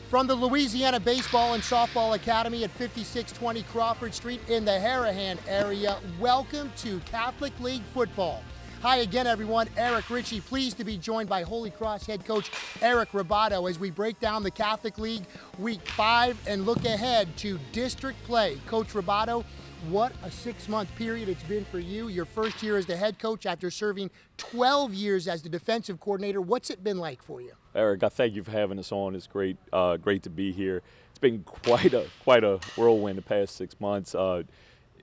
From the Louisiana Baseball and Softball Academy at 5620 Crawford Street in the Harahan area, welcome to Catholic League Football. Hi again, everyone. Eric Ritchie, pleased to be joined by Holy Cross head coach Eric Rebaudo as we break down the Catholic League Week 5 and look ahead to district play. Coach Rebaudo, what a 6-month period it's been for you. Your first year as the head coach after serving 12 years as the defensive coordinator. What's it been like for you? Eric, I thank you for having us on. It's great to be here. It's been quite a whirlwind the past 6 months.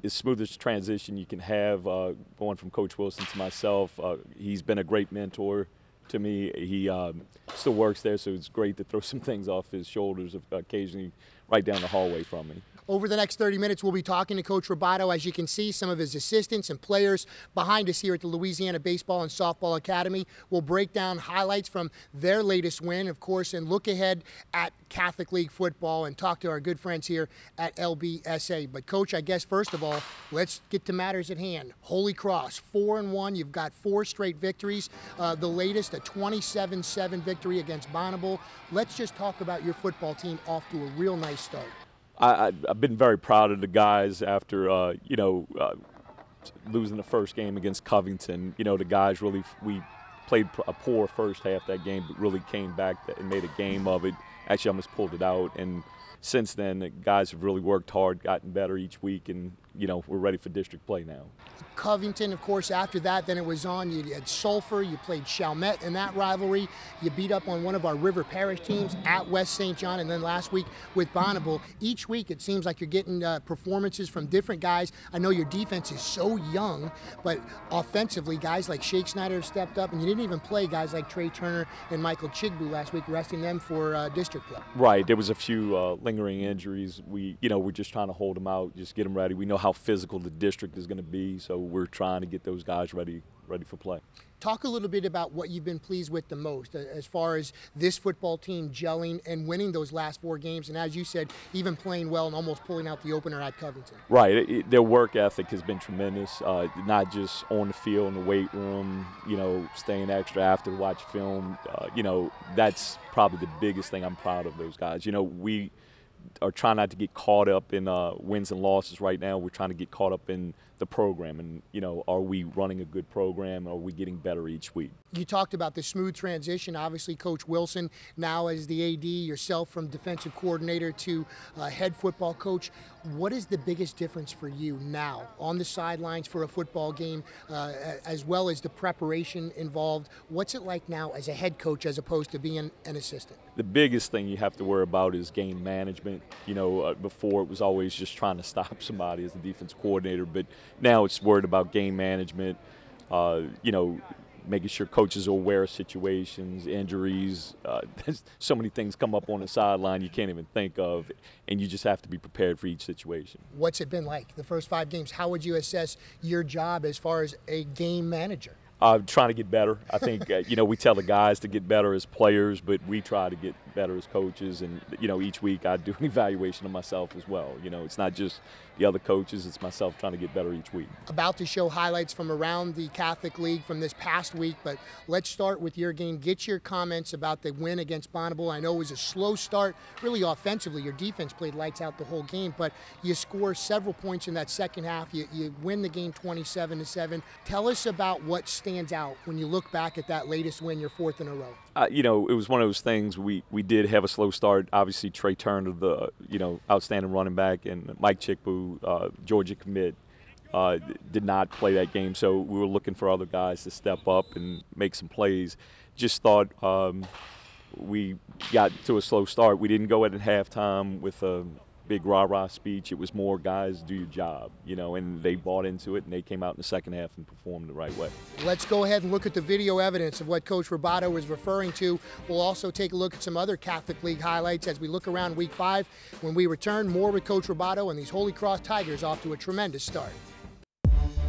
As smooth as transition you can have going from Coach Wilson to myself. He's been a great mentor to me. He still works there, so it's great to throw some things off his shoulders occasionally right down the hallway from me. Over the next 30 minutes, we'll be talking to Coach Rebaudo. As you can see, some of his assistants and players behind us here at the Louisiana Baseball and Softball Academy. We'll break down highlights from their latest win, of course, and look ahead at Catholic League football and talk to our good friends here at LBSA. But, Coach, I guess, first of all, let's get to matters at hand. Holy Cross, 4-1. You've got 4 straight victories. The latest, a 27-7 victory against Bonneville. Let's just talk about your football team off to a real nice start. I've been very proud of the guys after, losing the first game against Covington. You know, the guys really, we played a poor first half that game, but really came back and made a game of it. Actually, almost pulled it out. And since then, the guys have really worked hard, gotten better each week, and, you know, we're ready for district play now. Covington, of course, after that, then it was on. You had Sulphur, you played Chalmette in that rivalry. You beat up on one of our River Parish teams at West St. John, and then last week with Bonneville. Each week it seems like you're getting performances from different guys. I know your defense is so young, but offensively, guys like Shake Snyder have stepped up, and you didn't even play guys like Trey Turner and Michael Chigbu last week, resting them for district play. Right, there was a few lingering injuries. We're just trying to hold them out, just get them ready. We know how physical the district is going to be, so we're trying to get those guys ready for play. Talk a little bit about what you've been pleased with the most as far as this football team gelling and winning those last 4 games, and as you said, even playing well and almost pulling out the opener at Covington. Right, their work ethic has been tremendous, not just on the field, in the weight room, staying extra after to watch film. That's probably the biggest thing I'm proud of those guys. We are trying not to get caught up in wins and losses right now. We're trying to get caught up in the program and, are we running a good program? Are we getting better each week? You talked about the smooth transition. Obviously, Coach Wilson now as the AD, yourself from defensive coordinator to head football coach. What is the biggest difference for you now on the sidelines for a football game, as well as the preparation involved? What's it like now as a head coach as opposed to being an assistant? The biggest thing you have to worry about is game management. Before it was always just trying to stop somebody as the defense coordinator, but now it's worried about game management, making sure coaches are aware of situations, injuries. So many things come up on the sideline you can't even think of, and you just have to be prepared for each situation. What's it been like, the first 5 games? How would you assess your job as far as a game manager? Trying to get better. I think, we tell the guys to get better as players, but we try to get better as coaches. And, each week I do an evaluation of myself as well. It's not just the other coaches, it's myself trying to get better each week. About to show highlights from around the Catholic League from this past week, but let's start with your game. Get your comments about the win against Bonneville. I know it was a slow start, really offensively. Your defense played lights out the whole game, but you score several points in that second half. You win the game 27-7. Tell us about what stands out when you look back at that latest win, your 4th in a row. It was one of those things. We did have a slow start. Obviously, Trey Turner, the outstanding running back, and Mike Chigbu, Georgia commit, did not play that game. So we were looking for other guys to step up and make some plays. Just thought we got to a slow start. We didn't go at halftime with a big rah-rah speech. It was more, guys, do your job, and they bought into it, and they came out in the second half and performed the right way. Let's go ahead and look at the video evidence of what Coach Rebaudo was referring to. We'll also take a look at some other Catholic League highlights as we look around Week 5. When we return, more with Coach Rebaudo and these Holy Cross Tigers off to a tremendous start.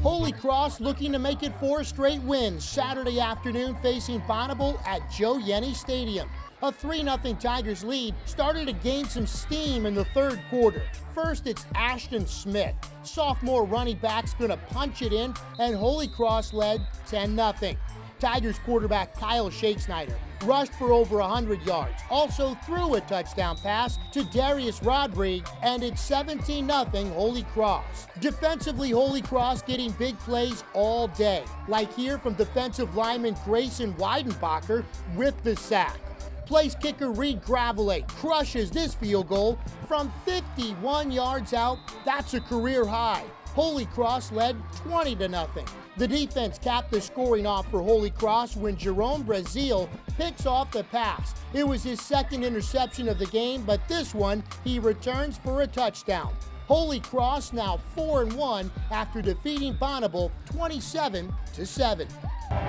Holy Cross looking to make it 4 straight wins Saturday afternoon facing Bonneville at Joe Yenny Stadium. A 3-0 Tigers lead started to gain some steam in the 3rd quarter. First, it's Ashton Smith. Sophomore running back's going to punch it in, and Holy Cross led 10-0. Tigers quarterback Kyle Shakespeare rushed for over 100 yards, also threw a touchdown pass to Darius Rodriguez, and it's 17-0 Holy Cross. Defensively, Holy Cross getting big plays all day, like here from defensive lineman Grayson Weidenbacher with the sack. Place kicker Reed Gravelate crushes this field goal from 51 yards out. That's a career high. Holy Cross led 20-0. The defense capped the scoring off for Holy Cross when Jerome Brazil picks off the pass. It was his second interception of the game, but this one he returns for a touchdown. Holy Cross now 4-1 after defeating Bonneville 27-7.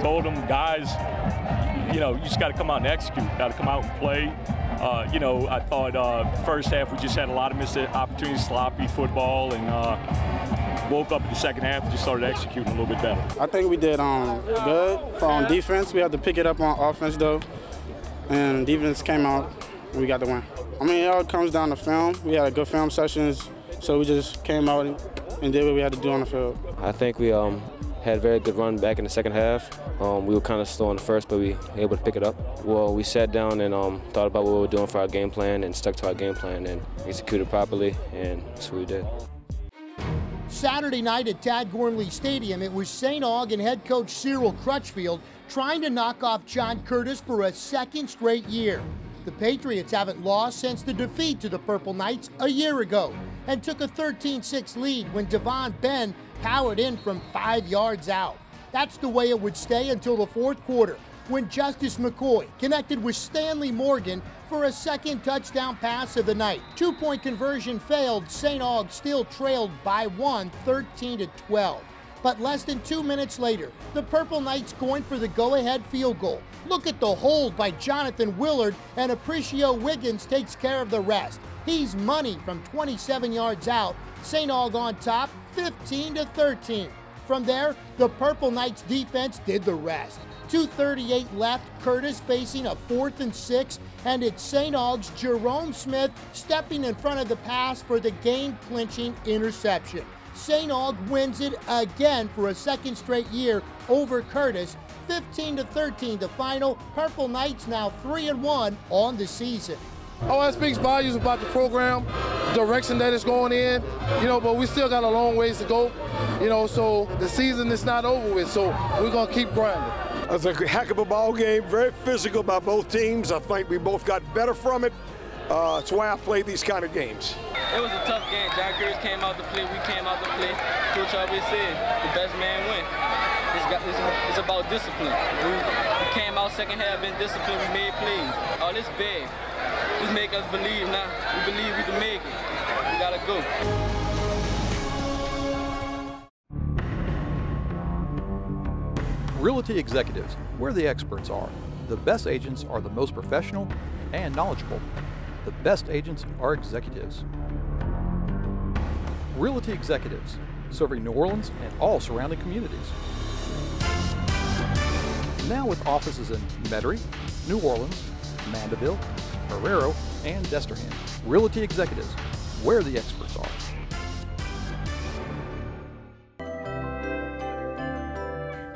Told them, guys, you just got to come out and execute. Got to come out and play. I thought first half we just had a lot of missed opportunities, sloppy football, and woke up in the second half and just started executing a little bit better. I think we did good on defense. We had to pick it up on offense, though, and defense came out and we got the win. I mean, it all comes down to film. We had good film sessions, so we just came out and did what we had to do on the field. I think we had a very good run back in the second half. We were kind of slow in the first, but we were able to pick it up. Well, we sat down and thought about what we were doing for our game plan and stuck to our game plan and executed properly, and that's what we did. Saturday night at Tad Gormley Stadium, it was St. Aug and head coach Cyril Crutchfield trying to knock off John Curtis for a second straight year. The Patriots haven't lost since the defeat to the Purple Knights a year ago and took a 13-6 lead when Devon Ben powered in from 5 yards out. That's the way it would stay until the fourth quarter, when Justice McCoy connected with Stanley Morgan for a second touchdown pass of the night. Two-point conversion failed. St. Aug still trailed by one, 13-12. But less than 2 minutes later, the Purple Knights going for the go-ahead field goal. Look at the hold by Jonathan Willard, and Aparicio Wiggins takes care of the rest. He's money from 27 yards out. St. Aug on top, 15-13. From there, the Purple Knights defense did the rest. 2:38 left, Curtis facing a 4th and 6, and it's St. Aug's Jerome Smith stepping in front of the pass for the game-clinching interception. St. Aug wins it again for a second straight year over Curtis, 15-13 the final. Purple Knights now 3-1 on the season. Oh, that speaks volumes about the program, the direction that it's going in, but we still got a long ways to go, so the season is not over with, so we're going to keep grinding. It was a heck of a ball game, very physical by both teams. I think we both got better from it. That's why I play these kind of games. It was a tough game. John Curtis came out to play, we came out to play. Coach always said, the best man win. It's about discipline. We came out second half in discipline, we made plays. Oh, this big. This make us believe now. We believe we can make it. We gotta go. Realty Executives, where the experts are. The best agents are the most professional and knowledgeable. The best agents are executives. Realty Executives, serving New Orleans and all surrounding communities. Now with offices in Metairie, New Orleans, Mandeville, Herrero, and Destrehan. Realty Executives, where the experts are.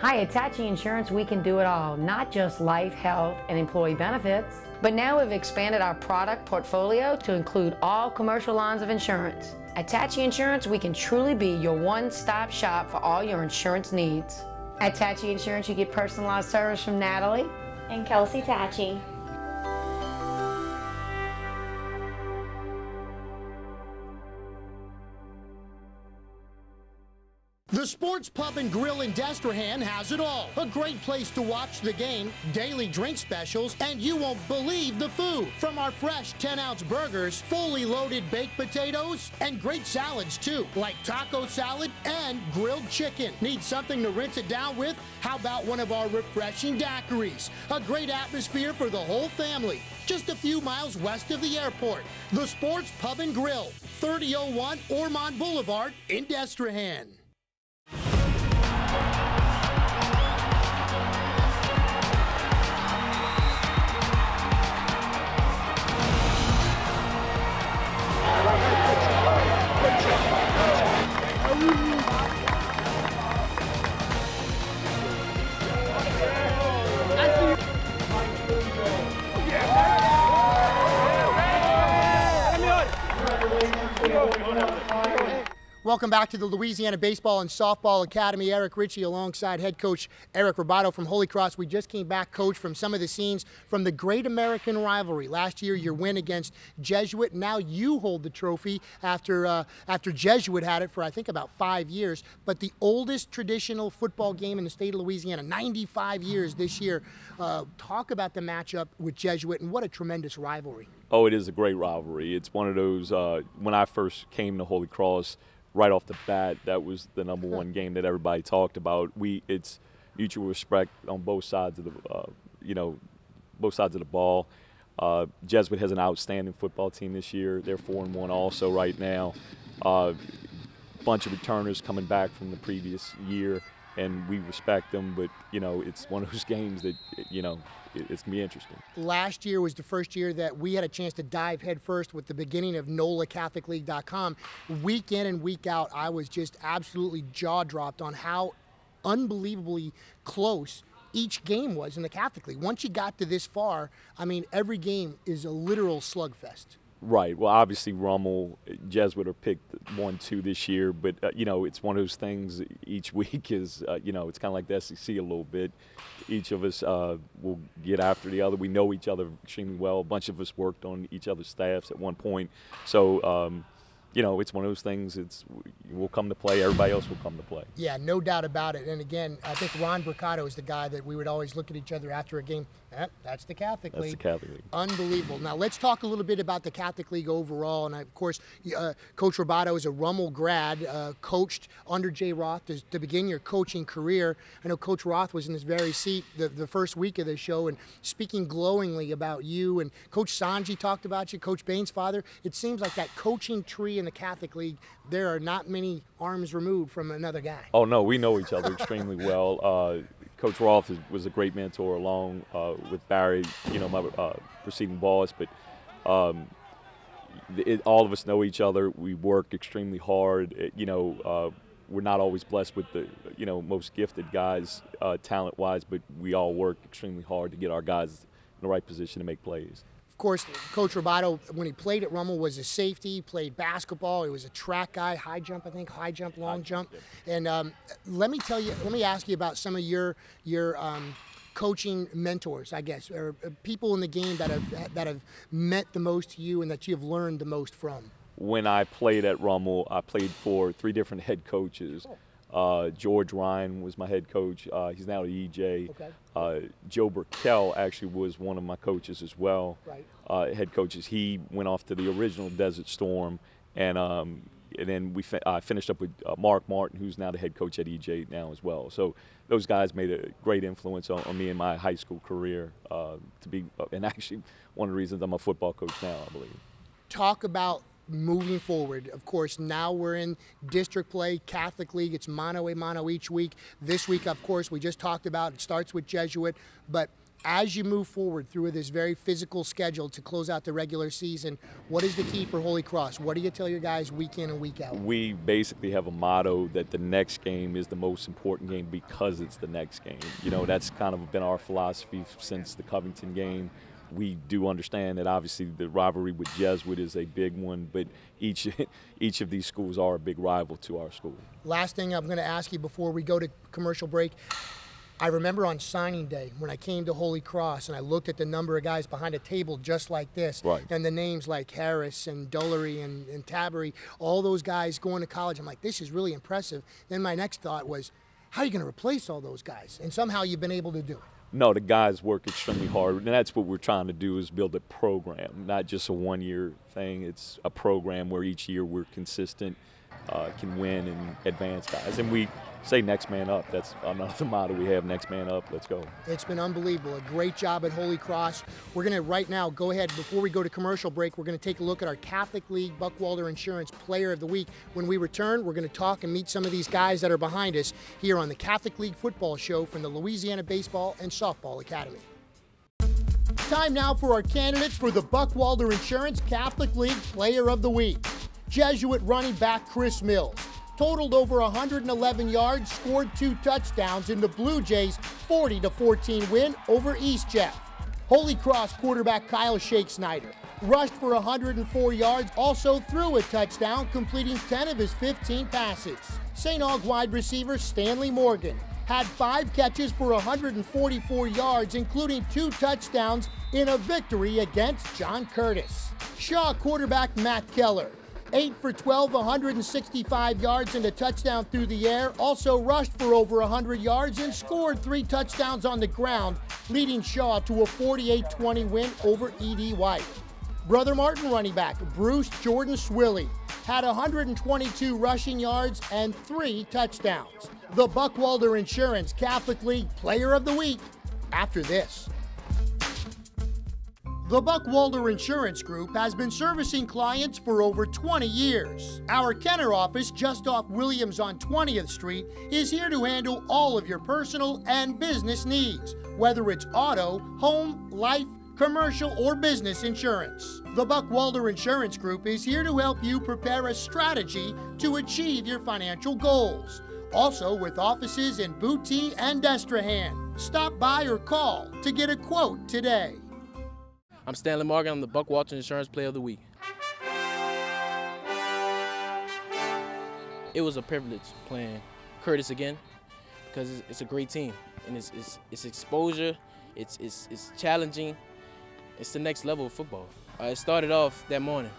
Hi, at Tachi Insurance, we can do it all, not just life, health, and employee benefits. But now we've expanded our product portfolio to include all commercial lines of insurance. At Tachi Insurance, we can truly be your one-stop shop for all your insurance needs. At Tachi Insurance, you get personalized service from Natalie and Kelsey Tachi. The Sports Pub and Grill in Destrehan has it all. A great place to watch the game, daily drink specials, and you won't believe the food. From our fresh 10-ounce burgers, fully loaded baked potatoes, and great salads too, like taco salad and grilled chicken. Need something to rinse it down with? How about one of our refreshing daiquiris? A great atmosphere for the whole family. Just a few miles west of the airport. The Sports Pub and Grill, 3001 Ormond Boulevard in Destrehan. Welcome back to the Louisiana Baseball and Softball Academy. Eric Ritchie alongside head coach Eric Rebaudo from Holy Cross. We just came back, coach, from some of the scenes from the Great American Rivalry. Last year, your win against Jesuit. Now you hold the trophy after Jesuit had it for, I think, about 5 years. But the oldest traditional football game in the state of Louisiana, 95 years this year. Talk about the matchup with Jesuit and what a tremendous rivalry. Oh, it is a great rivalry. It's one of those, when I first came to Holy Cross, right off the bat, that was the #1 game that everybody talked about. It's mutual respect on both sides of the, both sides of the ball. Jesuit has an outstanding football team this year. They're 4-1 also right now. Bunch of returners coming back from the previous year, and we respect them. But it's one of those games that it's gonna be interesting. Last year was the first year that we had a chance to dive headfirst with the beginning of NolaCatholicLeague.com. Week in and week out, I was just absolutely jaw-dropped on how unbelievably close each game was in the Catholic League. Once you got to this far, I mean, every game is a literal slugfest. Right. Well, obviously, Rummel, Jesuit are picked 1-2 this year, but, it's one of those things each week is, it's kind of like the SEC a little bit. Each of us will get after the other. We know each other extremely well. A bunch of us worked on each other's staffs at one point. So, it's one of those things. We'll come to play. Everybody else will come to play. Yeah, no doubt about it. And again, I think Ron Bricado is the guy that we would always look at each other after a game. That's the Catholic League. That's the Catholic League. Unbelievable. Now let's talk a little bit about the Catholic League overall. And of course, Coach Rebaudo is a Rummel grad, coached under Jay Roth to begin your coaching career. I know Coach Roth was in this very seat the first week of the show and speaking glowingly about you. And Coach Sanji talked about you, Coach Bain's father. It seems like that coaching tree in the Catholic League, there are not many arms removed from another guy. Oh, no, we know each other extremely well. Coach Roth was a great mentor along with Barry, my preceding boss. But all of us know each other. We work extremely hard. We're not always blessed with the, most gifted guys talent-wise, but we all work extremely hard to get our guys in the right position to make plays. Of course, Coach Rebaudo, when he played at Rummel, was a safety, played basketball. He was a track guy, high jump, long jump. And let me ask you about some of your coaching mentors, I guess, or people in the game that have meant the most to you and that you have learned the most from. When I played at Rummel, I played for 3 different head coaches. George Ryan was my head coach. He's now at EJ. Okay. Joe Burkell actually was one of my coaches as well. Right. Head coaches. He went off to the original Desert Storm, and then I finished up with Mark Martin, who's now the head coach at EJ now as well. So those guys made a great influence on me in my high school career and actually one of the reasons I'm a football coach now, I believe. Talk about moving forward. Of course, now we're in district play, Catholic League. It's mano a mano each week. This week, of course, we just talked about, it starts with Jesuit. But as you move forward through this very physical schedule to close out the regular season, what is the key for Holy Cross? What do you tell your guys week in and week out? We basically have a motto that the next game is the most important game because it's the next game. That's kind of been our philosophy since the Covington game. We do understand that obviously the rivalry with Jesuit is a big one, but each of these schools are a big rival to our school. Last thing I'm going to ask you before we go to commercial break. I remember on signing day when I came to Holy Cross and I looked at the number of guys behind a table just like this, right, and the names like Harris and Dullery and Tabery, all those guys going to college. I'm like, this is really impressive. Then my next thought was, how are you going to replace all those guys? And somehow you've been able to do it. No, the guys work extremely hard, and that's what we're trying to do is build a program, not just a one-year thing. It's a program where each year we're consistent, can win and advance guys. And we say next man up. That's another motto we have, next man up. Let's go. It's been unbelievable. A great job at Holy Cross. We're going to right now go ahead, before we go to commercial break, we're going to take a look at our Catholic League Buckwalter Insurance Player of the Week. When we return, we're going to talk and meet some of these guys that are behind us here on the Catholic League Football Show from the Louisiana Baseball and Softball Academy. Time now for our candidates for the Buckwalter Insurance Catholic League Player of the Week. Jesuit running back Chris Mills totaled over 111 yards, scored 2 touchdowns in the Blue Jays' 40-14 win over East Jeff. Holy Cross quarterback Kyle Shake Snyder rushed for 104 yards, also threw a touchdown, completing 10 of his 15 passes. St. Aug wide receiver Stanley Morgan had 5 catches for 144 yards, including 2 touchdowns in a victory against John Curtis. Shaw quarterback Matt Keller, 8 for 12, 165 yards and a touchdown through the air, also rushed for over 100 yards and scored 3 touchdowns on the ground, leading Shaw to a 48-20 win over E.D. White. Brother Martin running back Bruce Jordan Swilly had 122 rushing yards and 3 touchdowns. The Buckwalter Insurance Catholic League Player of the Week after this. The Buckwalter Insurance Group has been servicing clients for over 20 years. Our Kenner office, just off Williams on 20th Street, is here to handle all of your personal and business needs, whether it's auto, home, life, commercial, or business insurance. The Buckwalter Insurance Group is here to help you prepare a strategy to achieve your financial goals. Also with offices in Booty and Destrehan. Stop by or call to get a quote today. I'm Stanley Morgan. I'm the Buckwalter Insurance Player of the Week. It was a privilege playing Curtis again because it's a great team and it's exposure, it's challenging, it's the next level of football. It started off that morning.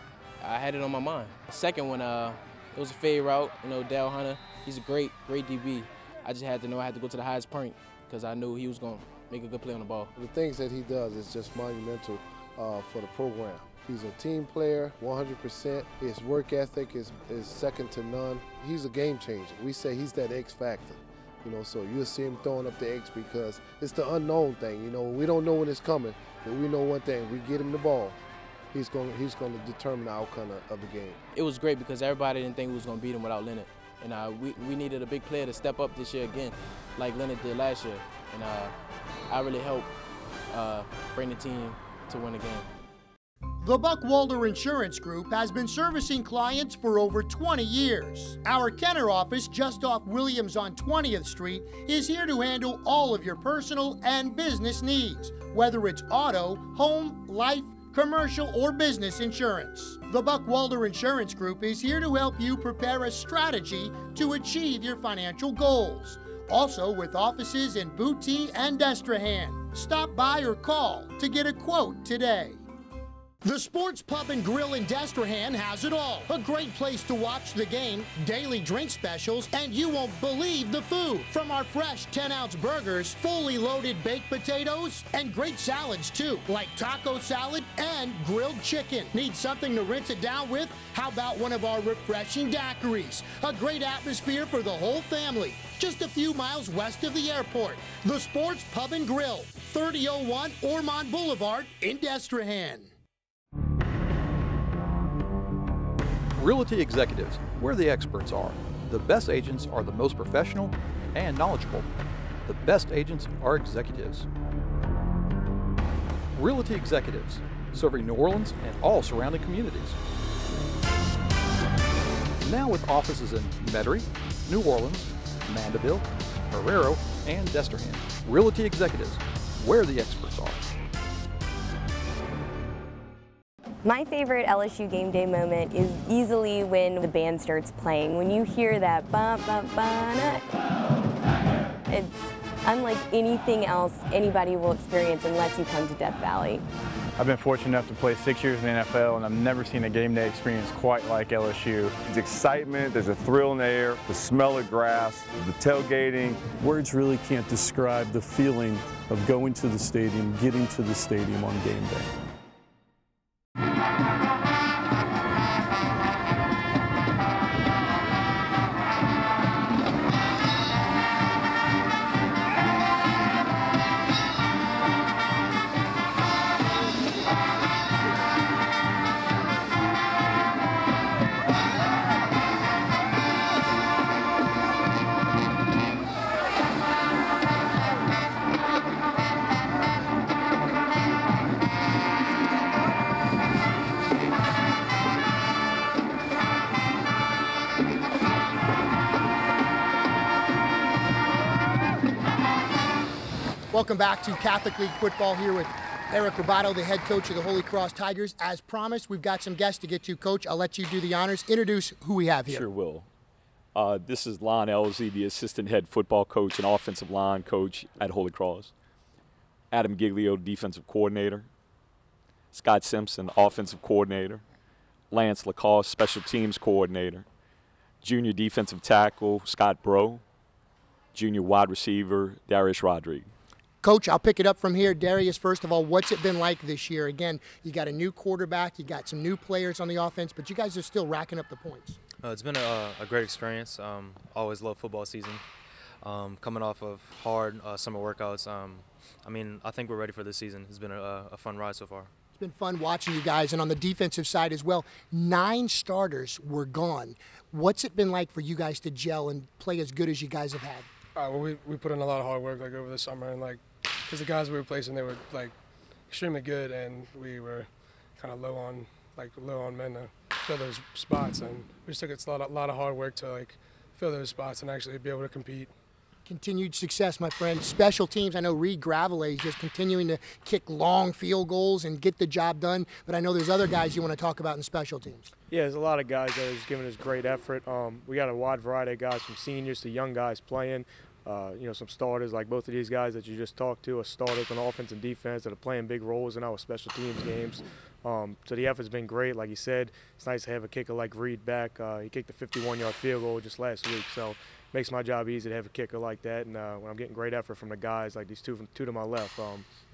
I had it on my mind. The second one, it was a fade route. You know, Dale Hunter, he's a great DB. I just had to know I had to go to the highest point because I knew he was going to make a good play on the ball. The things that he does is just monumental for the program. He's a team player, 100%. His work ethic is second to none. He's a game changer. We say he's that X factor. You know, so you'll see him throwing up the X because it's the unknown thing. You know, we don't know when it's coming, but we know one thing: we get him the ball, he's going to determine the outcome of the game. It was great because everybody didn't think we was going to beat him without Leonard, and we needed a big player to step up this year again, like Leonard did last year, and I really helped bring the team to win the game. The Buckwalter Insurance Group has been servicing clients for over 20 years. Our Kenner office, just off Williams on 20th Street, is here to handle all of your personal and business needs, whether it's auto, home, life, commercial, or business insurance. The Buckwalter Insurance Group is here to help you prepare a strategy to achieve your financial goals. Also with offices in Booty and Destrehan. Stop by or call to get a quote today. The Sports Pub and Grill in Destrehan has it all. A great place to watch the game, daily drink specials, and you won't believe the food. From our fresh 10-ounce burgers, fully loaded baked potatoes, and great salads too, like taco salad and grilled chicken. Need something to rinse it down with? How about one of our refreshing daiquiris? A great atmosphere for the whole family. Just a few miles west of the airport. The Sports Pub and Grill, 3001 Ormond Boulevard in Destrehan. Realty Executives, where the experts are. The best agents are the most professional and knowledgeable. The best agents are executives. Realty Executives, serving New Orleans and all surrounding communities. Now with offices in Metairie, New Orleans, Mandeville, Herrero, and Destrehan. Realty Executives, where the experts are. My favorite LSU game day moment is easily when the band starts playing. When you hear that ba ba ba na, it's unlike anything else anybody will experience unless you come to Death Valley. I've been fortunate enough to play 6 years in the NFL, and I've never seen a game day experience quite like LSU. There's excitement, there's a thrill in the air, the smell of grass, the tailgating. Words really can't describe the feeling of going to the stadium, getting to the stadium on game day. Welcome back to Catholic League Football here with Eric Rebaudo, the head coach of the Holy Cross Tigers. As promised, we've got some guests to get to. Coach, I'll let you do the honors. Introduce who we have here. Sure will. This is Lon Elsie, the assistant head football coach and offensive line coach at Holy Cross. Adam Giglio, defensive coordinator. Scott Simpson, offensive coordinator. Lance Lacoste, special teams coordinator. Junior defensive tackle, Scott Bro. Junior wide receiver, Darius Rodriguez. Coach, I'll pick it up from here. Darius, first of all, what's it been like this year? Again, you got a new quarterback, you got some new players on the offense, but you guys are still racking up the points. It's been a great experience. Always love football season. Coming off of hard summer workouts, I think we're ready for this season. It's been a fun ride so far. It's been fun watching you guys, and on the defensive side as well, 9 starters were gone. What's it been like for you guys to gel and play as good as you guys have had? Well, we put in a lot of hard work over the summer, and because the guys we were replacing, they were extremely good, and we were kind of low on men to fill those spots, and we just took a lot of hard work to fill those spots and actually be able to compete. Continued success, my friend. Special teams, I know Reed Gravelet is just continuing to kick long field goals and get the job done, but I know there's other guys you want to talk about in special teams. Yeah, there's a lot of guys that are just giving us great effort. We got a wide variety of guys, from seniors to young guys playing. Some starters, like both of these guys that you just talked to, are starters on offense and defense that are playing big roles in our special teams games. So the effort's been great. Like you said, it's nice to have a kicker like Reed back. He kicked a 51-yard field goal just last week, so makes my job easy to have a kicker like that. And when I'm getting great effort from the guys, like these two to my left,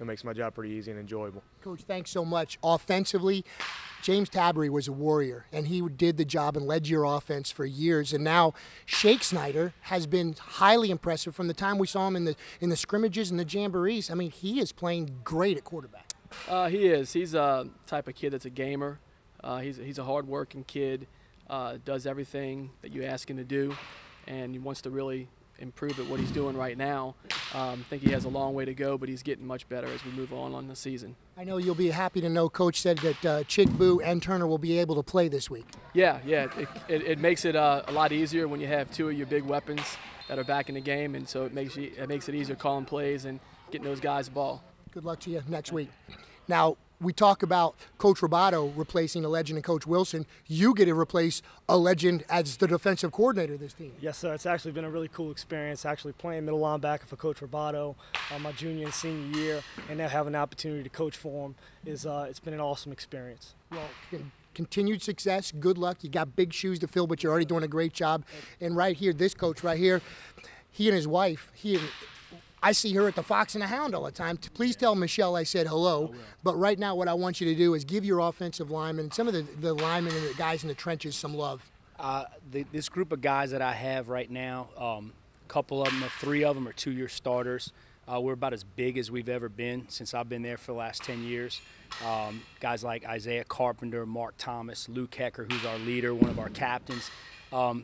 it makes my job pretty easy and enjoyable. Coach, thanks so much. Offensively, James Tabry was a warrior, and he did the job and led your offense for years. And now Shake Snyder has been highly impressive from the time we saw him in the scrimmages and the jamborees. I mean, he is playing great at quarterback. He is. He's a type of kid that's a gamer. He's a hard-working kid, does everything that you ask him to do, and he wants to really improve at what he's doing right now. I think he has a long way to go, but he's getting much better as we move on the season. I know you'll be happy to know Coach said that Chigbu and Turner will be able to play this week. Yeah. It makes it a lot easier when you have 2 of your big weapons that are back in the game, and so it makes it easier calling plays and getting those guys the ball. Good luck to you next week. Now, we talk about Coach Rebaudo replacing a legend and Coach Wilson. You get to replace a legend as the defensive coordinator of this team. Yes, sir. It's actually been a really cool experience, actually playing middle linebacker for Coach Rebaudo my junior and senior year, and now having an opportunity to coach for him it's been an awesome experience. Well, continued success, good luck. You got big shoes to fill, but you're already doing a great job. And right here, this coach right here, he and his wife, I see her at the Fox and the Hound all the time. Please tell Michelle I said hello. But right now what I want you to do is give your offensive linemen, some of the linemen and the guys in the trenches, some love. This group of guys that I have right now, a couple of them, 3 of them are 2-year starters. We're about as big as we've ever been since I've been there for the last 10 years. Guys like Isaiah Carpenter, Mark Thomas, Luke Hecker, who's our leader, one of our captains.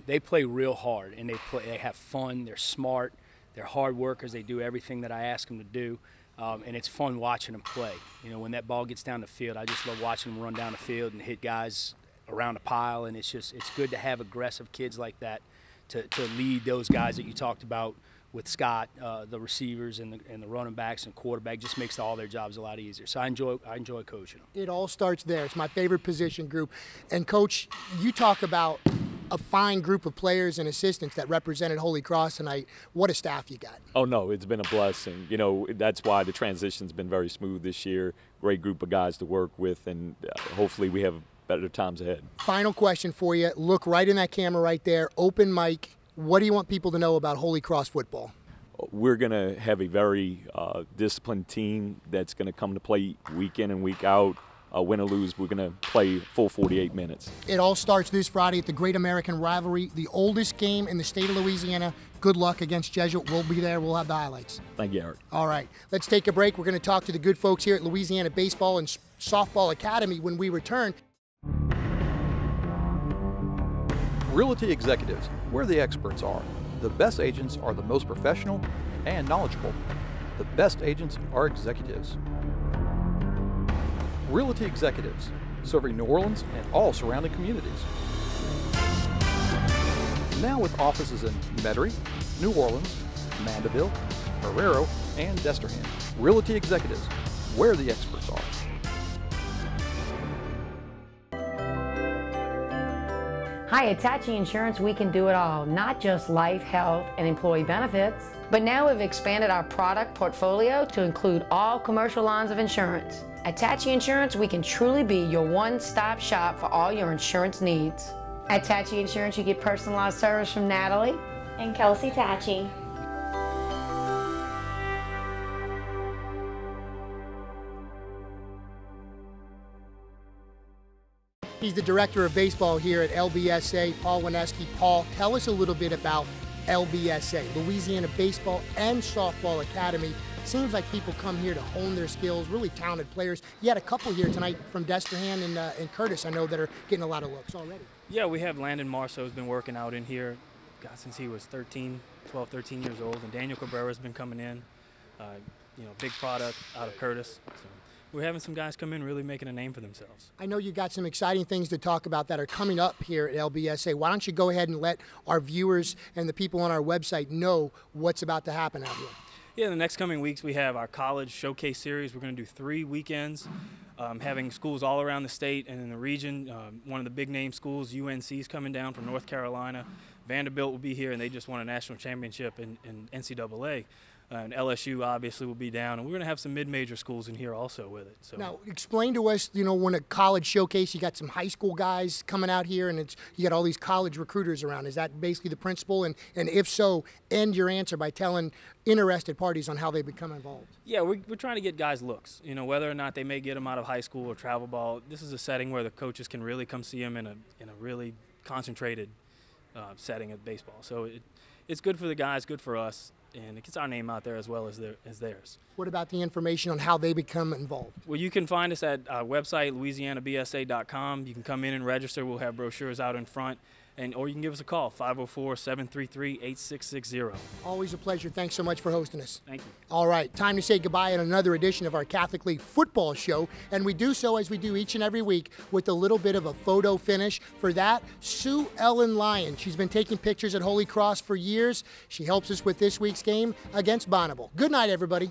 They play real hard, and they have fun. They're smart. They're hard workers. They do everything that I ask them to do, and it's fun watching them play. You know, when that ball gets down the field, I just love watching them run down the field and hit guys around a pile, and it's good to have aggressive kids like that to lead those guys that you talked about with Scott, the receivers and the running backs and quarterback. Just makes all their jobs a lot easier. So I enjoy coaching them. It all starts there. It's my favorite position group. And Coach, you talk about a fine group of players and assistants that represented Holy Cross tonight. What a staff you got. Oh, no, it's been a blessing. You know, that's why the transition's been very smooth this year. Great group of guys to work with, and hopefully we have better times ahead. Final question for you. Look right in that camera right there. Open mic. What do you want people to know about Holy Cross football? We're going to have a very disciplined team that's going to come to play week in and week out. Win or lose, we're going to play full 48 minutes. It all starts this Friday at the Great American Rivalry, the oldest game in the state of Louisiana. Good luck against Jesuit. We'll be there. We'll have the highlights. Thank you, Eric. All right. Let's take a break. We're going to talk to the good folks here at Louisiana Baseball and Softball Academy when we return. Realty Executives, where the experts are. The best agents are the most professional and knowledgeable. The best agents are executives. Realty Executives, serving New Orleans and all surrounding communities. Now with offices in Metairie, New Orleans, Mandeville, Herrero, and Destrehan. Realty Executives, where the experts are. Hi, at Tachi Insurance, we can do it all, not just life, health, and employee benefits. But now we've expanded our product portfolio to include all commercial lines of insurance. At Tachi Insurance, we can truly be your one-stop shop for all your insurance needs. At Tachi Insurance, you get personalized service from Natalie And Kelsey Tachi. He's the director of baseball here at LBSA, Paul Wineski. Paul, tell us a little bit about LBSA, Louisiana Baseball and Softball Academy. Seems like people come here to hone their skills, really talented players. You had a couple here tonight from Destrehan and Curtis, I know, that are getting a lot of looks already. Yeah, we have Landon Marceau who's been working out in here, God, since he was 12, 13 years old, and Daniel Cabrera's been coming in, big product out of Curtis. So we're having some guys come in really making a name for themselves. I know you got some exciting things to talk about that are coming up here at LBSA. Why don't you go ahead and let our viewers and the people on our website know what's about to happen out here? Yeah, in the next coming weeks we have our college showcase series. We're going to do 3 weekends, having schools all around the state and in the region. One of the big name schools, UNC, is coming down from North Carolina. Vanderbilt will be here, and they just won a national championship in NCAA. And LSU obviously will be down, and we're going to have some mid-major schools in here also with it. So now, explain to us, when a college showcase, you got some high school guys coming out here, and you got all these college recruiters around. Is that basically the principle? And if so, end your answer by telling interested parties on how they become involved. Yeah, we're trying to get guys looks. Whether or not they may get them out of high school or travel ball, this is a setting where the coaches can really come see them in a really concentrated setting of baseball. So it's good for the guys, good for us. And it gets our name out there as well as theirs. What about the information on how they become involved? Well, you can find us at our website, louisianabsa.com. You can come in and register. We'll have brochures out in front. Or you can give us a call, 504-733-8660. Always a pleasure. Thanks so much for hosting us. Thank you. All right, time to say goodbye on another edition of our Catholic League football show. And we do so as we do each and every week with a little bit of a photo finish. For that, Sue Ellen Lyon. She's been taking pictures at Holy Cross for years. She helps us with this week's game against Bonneville. Good night, everybody.